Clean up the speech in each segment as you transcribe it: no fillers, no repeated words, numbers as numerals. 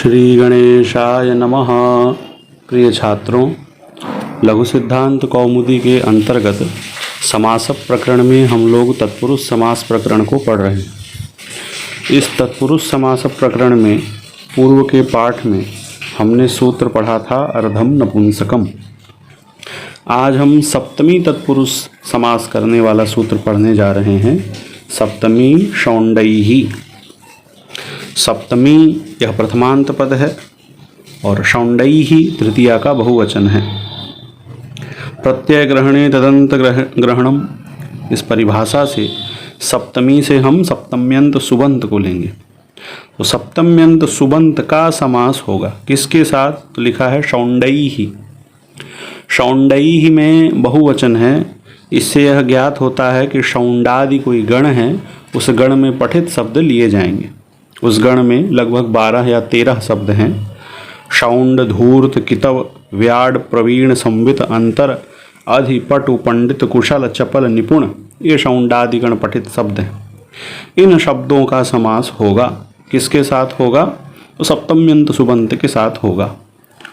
श्री गणेशाय नमः। प्रिय छात्रों, लघु सिद्धांत कौमुदी के अंतर्गत समास प्रकरण में हम लोग तत्पुरुष समास प्रकरण को पढ़ रहे हैं। इस तत्पुरुष समास प्रकरण में पूर्व के पाठ में हमने सूत्र पढ़ा था अर्धम नपुंसकम। आज हम सप्तमी तत्पुरुष समास करने वाला सूत्र पढ़ने जा रहे हैं। सप्तमी शौंडैहि। सप्तमी यह प्रथमांत पद है और शौंडैहि तृतीया का बहुवचन है। प्रत्यय ग्रहणे तदंत ग्रहणम, इस परिभाषा से सप्तमी से हम सप्तम्यंत सुबंत को लेंगे। तो सप्तम्यंत सुबंत का समास होगा किसके साथ? तो लिखा है शौंडैहि। शौंडैहि में बहुवचन है। इससे यह ज्ञात होता है कि शौंडादि कोई गण है, उस गण में पठित शब्द लिए जाएंगे। उस गण में लगभग 12 या 13 शब्द हैं। शौंड, धूर्त, कितव, व्याड, प्रवीण, संवित, अंतर, अधि, पटु, पंडित, कुशल, चपल, निपुण, ये शौंडादि गण पठित शब्द हैं। इन शब्दों का समास होगा किसके साथ होगा? तो सप्तम्यंत सुबंत के साथ होगा।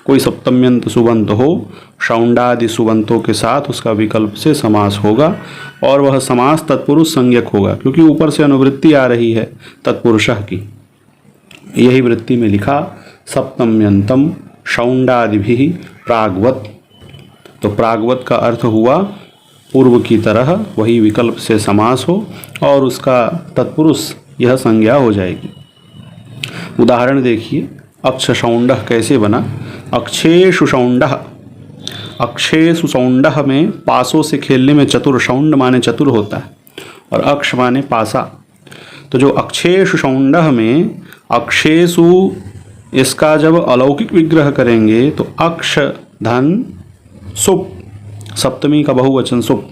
कोई सप्तम्यंत सुबंत हो, शौंडादि सुबंतों के साथ उसका विकल्प से समास होगा और वह समास तत्पुरुष संज्ञक होगा, क्योंकि ऊपर से अनुवृत्ति आ रही है तत्पुरुषः की। यही वृत्ति में लिखा सप्तम्यंतम शौंडादिभिः प्राग्वत। तो प्राग्वत का अर्थ हुआ पूर्व की तरह, वही विकल्प से समास हो और उसका तत्पुरुष यह संज्ञा हो जाएगी। उदाहरण देखिए, अक्ष शौंडः कैसे बना? अक्षेषु शौंडः। अक्षेषु शौंडः में पासों से खेलने में चतुर, शौंड माने चतुर होता है और अक्ष माने पासा। तो जो अक्षेषु शौंडः में अक्षेषु, इसका जब अलौकिक विग्रह करेंगे तो अक्ष धन सुप, सप्तमी का बहुवचन सुप,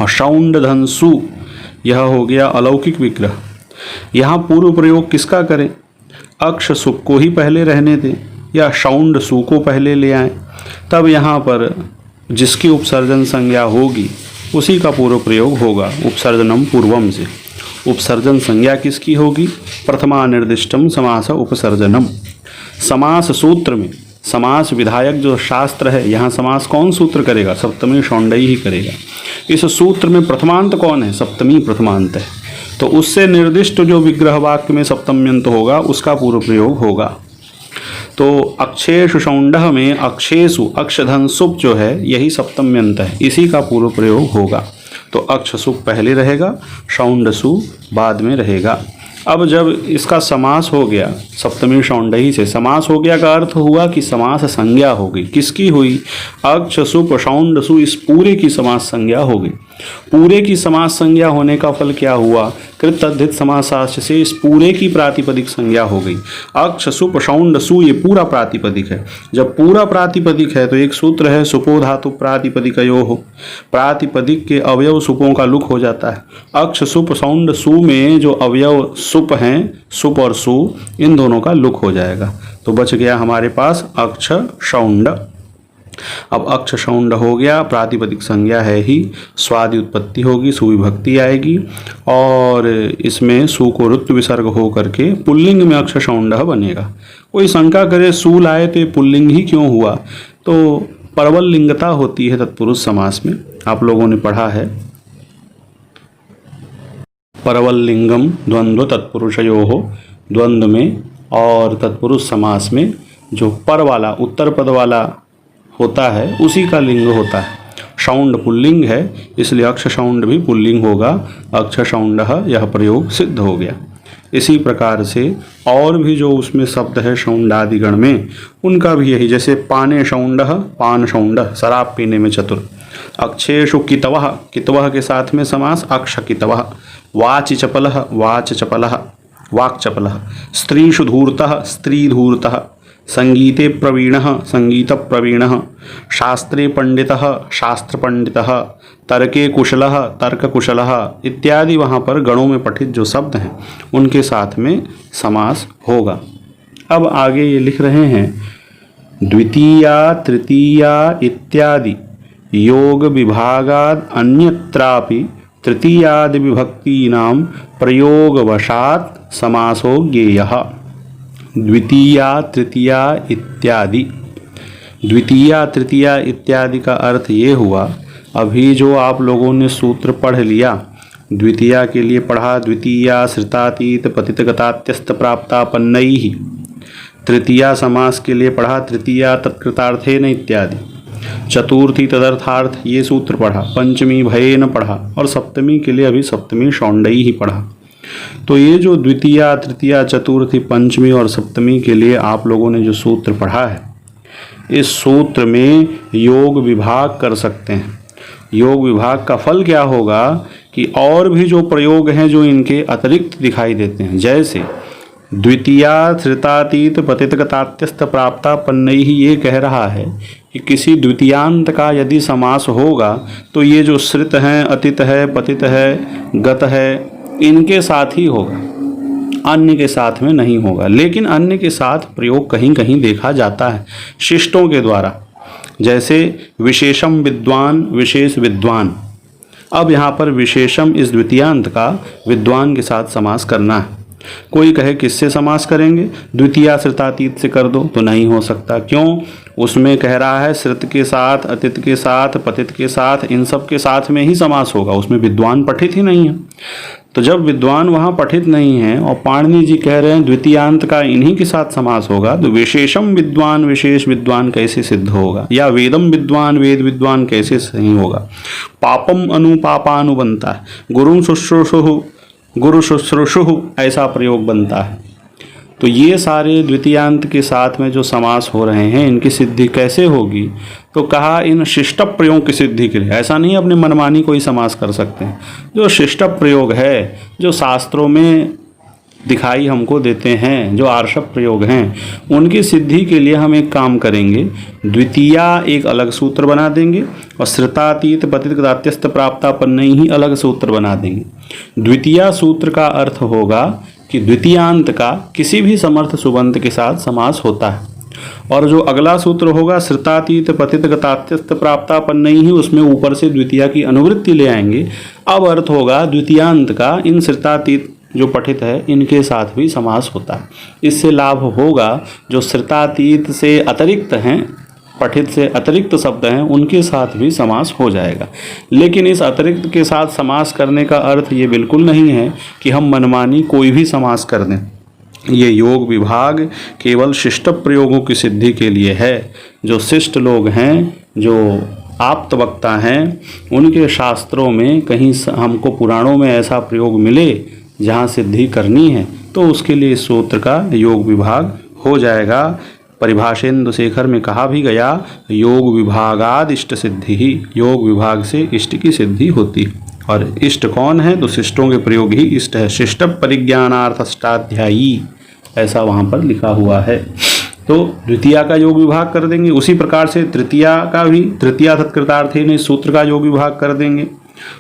और शौंड धन सु, यह हो गया अलौकिक विग्रह। यहाँ पूर्व प्रयोग किसका करें? अक्ष सुप को ही पहले रहने दें या शौंड सु को पहले ले आएं। तब यहाँ पर जिसकी उपसर्जन संज्ञा होगी उसी का पूर्व प्रयोग होगा। उपसर्जनम पूर्वम से उपसर्जन संज्ञा किसकी होगी? प्रथमा निर्दिष्टम समास उपसर्जनम। समास सूत्र में समास विधायक जो शास्त्र है, यहाँ समास कौन सूत्र करेगा? सप्तमी शौंडैहि ही करेगा। इस सूत्र में प्रथमांत कौन है? सप्तमी प्रथमांत है। तो उससे निर्दिष्ट जो विग्रह वाक्य में सप्तम्यंत होगा उसका पूर्व प्रयोग होगा। तो अक्षेषु शौंडः में अक्षेषु अक्षधन सुप जो है यही सप्तम्यंत है, इसी का पूर्व प्रयोग होगा। तो अक्ष सुप पहले रहेगा, शौंड सु बाद में रहेगा। अब जब इसका समास हो गया, सप्तमी शौंडैहि से समास हो गया का अर्थ हुआ कि समास संज्ञा हो गई। किसकी हुई? अक्ष सुप शौंड सु, इस पूरे की समास संज्ञा हो गई। पूरे की समास संज्ञा होने का फल क्या हुआ? कृत तद्धित समासाश्च से इस पूरे की प्रातिपदिक संज्ञा हो गई। अक्ष सुप शौंड सु, ये पूरा प्रातिपदिक है। जब पूरा प्रातिपदिक है तो एक सूत्र है सुपो धातु प्रातिपदिकयोः। प्रातिपदिक के अवयव सुपों का लुक हो जाता है। अक्ष सुप शौंड सु में जो अवयव सुप हैं, सुप और सु, इन दोनों का लुक हो जाएगा। तो बच गया हमारे पास अक्ष शौंड। अब अक्ष शौंड हो गया, प्रातिपदिक संज्ञा है ही, स्वादि उत्पत्ति होगी, सुविभक्ति आएगी और इसमें सु को ऋत्व विसर्ग हो करके पुल्लिंग में अक्ष शौंड बनेगा। कोई शंका करे सु लाए तो पुल्लिंग ही क्यों हुआ? तो परवल लिंगता होती है तत्पुरुष समास में, आप लोगों ने पढ़ा है। परवल लिंगम द्वंद्व तत्पुरुषयोः, द्वंद्व में और तत्पुरुष समास में जो पर वाला उत्तर पद वाला होता है उसी का लिंग होता है। शौंड पुल्लिंग है, इसलिए अक्ष शौंड भी पुल्लिंग होगा। अक्ष शौंडः, यह प्रयोग सिद्ध हो गया। इसी प्रकार से और भी जो उसमें शब्द है शौंडादि गण में, उनका भी यही, जैसे पाने शौंडः, पान शौंडः, शराब पीने में चतुर। अक्षेषु कितवः, कितवः के साथ में समास अक्ष कितवः। वाचि चपलः, वाच चपलः, वाक् चपलः। स्त्रीषु धूर्तः, स्त्री धूर्तः। संगीते प्रवीणः, संगीत प्रवीणः। शास्त्रे पंडितः, शास्त्र पंडितः। तर्के कुशलः, तर्क कुशलः इत्यादि वहाँ पर गणों में पठित जो शब्द हैं उनके साथ में समास होगा। अब आगे ये लिख रहे हैं द्वितीया तृतीया इत्यादि योग विभागाद अन्यत्रापि तृतीयादि विभक्तीनां प्रयोगवशात् समासो ज्ञेयः। द्वितीया तृतीया इत्यादि। द्वितीया तृतीया इत्यादि का अर्थ ये हुआ, अभी जो आप लोगों ने सूत्र पढ़ लिया, द्वितीया के लिए पढ़ा द्वितीया श्रितातीत पतितगतात्यस्त प्राप्तापन्नैः, तृतीया समास के लिए पढ़ा तृतीया तत्कृतार्थेन इत्यादि, चतुर्थी तदर्थार्थ ये सूत्र पढ़ा, पंचमी भयेन पढ़ा और सप्तमी के लिए अभी सप्तमी शौंडई ही पढ़ा। तो ये जो द्वितीया तृतीया चतुर्थी पंचमी और सप्तमी के लिए आप लोगों ने जो सूत्र पढ़ा है, इस सूत्र में योग विभाग कर सकते हैं। योग विभाग का फल क्या होगा कि और भी जो प्रयोग हैं जो इनके अतिरिक्त दिखाई देते हैं, जैसे द्वितीया श्रितातीत पतितगतात्यस्त प्राप्तापन्नैः ये कह रहा है कि किसी द्वितीयांत का यदि समास होगा तो ये जो श्रित हैं, अतित है, पतित है, गत है, इनके साथ ही होगा, अन्य के साथ में नहीं होगा। लेकिन अन्य के साथ प्रयोग कहीं कहीं देखा जाता है शिष्टों के द्वारा, जैसे विशेषम विद्वान, विशेष विद्वान। अब यहाँ पर विशेषम इस द्वितीयांत का विद्वान के साथ समास करना है। कोई कहे किससे समास करेंगे, द्वितीया श्रितातीत से कर दो, तो नहीं हो सकता। क्यों? उसमें कह रहा है श्रित के साथ, अतित के साथ, पतित के साथ, इन सब के साथ में ही समास होगा, उसमें विद्वान पठित ही नहीं है। तो जब विद्वान वहाँ पठित नहीं है और पाणिनि जी कह रहे हैं द्वितीयांत का इन्हीं के साथ समास होगा, तो विशेषम विद्वान, विशेष विद्वान कैसे सिद्ध होगा, या वेदम विद्वान, वेद विद्वान कैसे सही होगा। पापम अनुपापानु बनता है, गुरु शुश्रूषु ऐसा प्रयोग बनता है। तो ये सारे द्वितीयांत के साथ में जो समास हो रहे हैं, इनकी सिद्धि कैसे होगी, तो कहा इन शिष्ट प्रयोग की सिद्धि के लिए। ऐसा नहीं अपने मनमानी कोई समास कर सकते हैं। जो शिष्ट प्रयोग है, जो शास्त्रों में दिखाई हमको देते हैं, जो आर्षभ प्रयोग हैं, उनकी सिद्धि के लिए हम एक काम करेंगे, द्वितीया एक अलग सूत्र बना देंगे और श्रितातीत पतितगतात्यस्त प्राप्तापन्नैः ही अलग सूत्र बना देंगे। द्वितीया सूत्र का अर्थ होगा कि द्वितीयांत का किसी भी समर्थ सुबंत के साथ समास होता है, और जो अगला सूत्र होगा श्रितातीत पतितगतात्यस्त प्राप्तापन्नैः, उसमें ऊपर से द्वितीया की अनुवृत्ति ले आएंगे। अब अर्थ होगा द्वितीयांत का इन श्रितातीत जो पठित है इनके साथ भी समास होता है। इससे लाभ होगा जो श्रितातीत से अतिरिक्त हैं, पठित से अतिरिक्त शब्द हैं, उनके साथ भी समास हो जाएगा। लेकिन इस अतिरिक्त के साथ समास करने का अर्थ ये बिल्कुल नहीं है कि हम मनमानी कोई भी समास कर दें। ये योग विभाग केवल शिष्ट प्रयोगों की सिद्धि के लिए है। जो शिष्ट लोग हैं, जो आप्त वक्ता हैं, उनके शास्त्रों में कहीं हमको पुराणों में ऐसा प्रयोग मिले जहाँ सिद्धि करनी है, तो उसके लिए इस सूत्र का योग विभाग हो जाएगा। परिभाषेंद्र शेखर में कहा भी गया, योग विभागाद इष्ट सिद्धि ही, योग विभाग से इष्ट की सिद्धि होती। और इष्ट कौन है, तो शिष्टों के प्रयोग ही इष्ट है। शिष्ट परिज्ञानार्थष्टाध्यायी ऐसा वहाँ पर लिखा हुआ है। तो द्वितीया का योग विभाग कर देंगे। उसी प्रकार से तृतीया का भी, तृतीया तत्कृतार्थेन इस सूत्र का योग विभाग कर देंगे।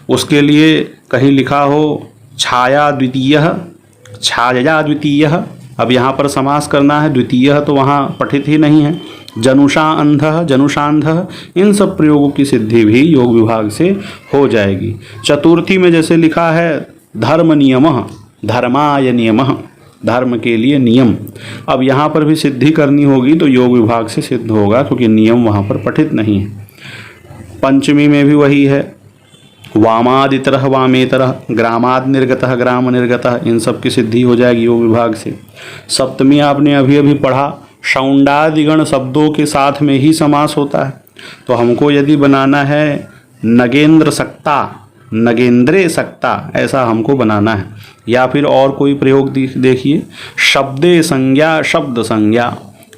उसके लिए कहीं लिखा हो छाया द्वितीय, छाया द्वितीय, अब यहाँ पर समास करना है। द्वितीय तो वहाँ पठित ही नहीं है। जनुषा अंधः, जनुषांधः, इन सब प्रयोगों की सिद्धि भी योग विभाग से हो जाएगी। चतुर्थी में जैसे लिखा है धर्म नियमः, धर्माय नियमः, धर्म के लिए नियम। अब यहाँ पर भी सिद्धि करनी होगी तो योग विभाग से सिद्ध होगा, क्योंकि नियम वहाँ पर पठित नहीं है। पंचमी में भी वही है, वामादितरः वामेतरः, ग्रामाद निर्गतः ग्राम निर्गतः, इन सब की सिद्धि हो जाएगी योग विभाग से। सप्तमी आपने अभी अभी पढ़ा, शौंडादिगण शब्दों के साथ में ही समास होता है। तो हमको यदि बनाना है नगेंद्र सक्ता, नगेंद्रे सक्ता, ऐसा हमको बनाना है। या फिर और कोई प्रयोग देखिए, शब्दे संज्ञा, शब्द संज्ञा,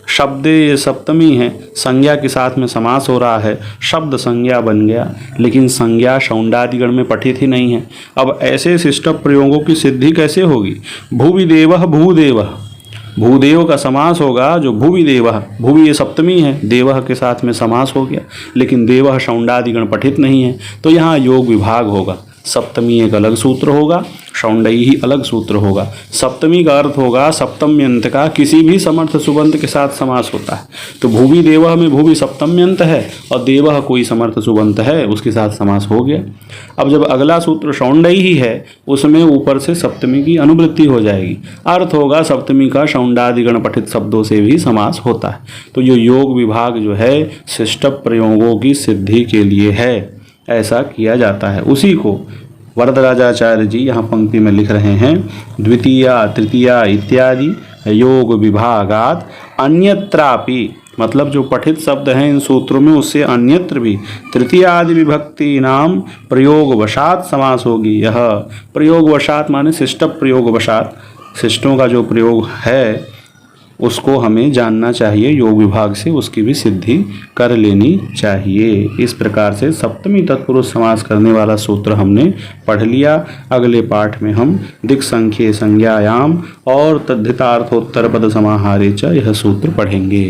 शब्द ये सप्तमी है, संज्ञा के साथ में समास हो रहा है, शब्द संज्ञा बन गया, लेकिन संज्ञा शौंडादिगण में पठित ही नहीं है। अब ऐसे शिष्ट प्रयोगों की सिद्धि कैसे होगी। भुवि देवः भूदेवः, भूदेव का समास होगा जो भुवि देवः, भुवि ये सप्तमी है, देवः के साथ में समास हो गया, लेकिन देवः शौंडादिगण पठित नहीं है, तो यहाँ योग विभाग होगा। सप्तमी एक अलग सूत्र होगा, शौंडई ही अलग सूत्र होगा। सप्तमी का अर्थ होगा सप्तम्यंत का किसी भी समर्थ सुबंत के साथ समास होता है। तो भूवि देवः में भूवि सप्तम्यंत है और देवः कोई समर्थ सुबंत है, उसके साथ समास हो गया। अब जब अगला सूत्र शौंडई ही है, उसमें ऊपर से सप्तमी की अनुवृत्ति हो जाएगी। अर्थ होगा सप्तमी का शौंडादिगण पठित शब्दों से भी समास होता है। तो ये योग विभाग जो है शिष्ट प्रयोगों की सिद्धि के लिए है, ऐसा किया जाता है। उसी को वरदराजाचार्य जी यहाँ पंक्ति में लिख रहे हैं, द्वितीया तृतीया इत्यादि योग विभागात अन्यत्रापि, मतलब जो पठित शब्द हैं इन सूत्रों में उससे अन्यत्र भी तृतीय आदि विभक्ति नाम प्रयोगवशात समास होगी। यह प्रयोगवशात माने शिष्ट प्रयोगवशात, शिष्टों का जो प्रयोग है उसको हमें जानना चाहिए, योग विभाग से उसकी भी सिद्धि कर लेनी चाहिए। इस प्रकार से सप्तमी तत्पुरुष समास करने वाला सूत्र हमने पढ़ लिया। अगले पाठ में हम दिक् संख्ये संज्ञायाम और तद्धितार्थोत्तर पद समाहारे च यह सूत्र पढ़ेंगे।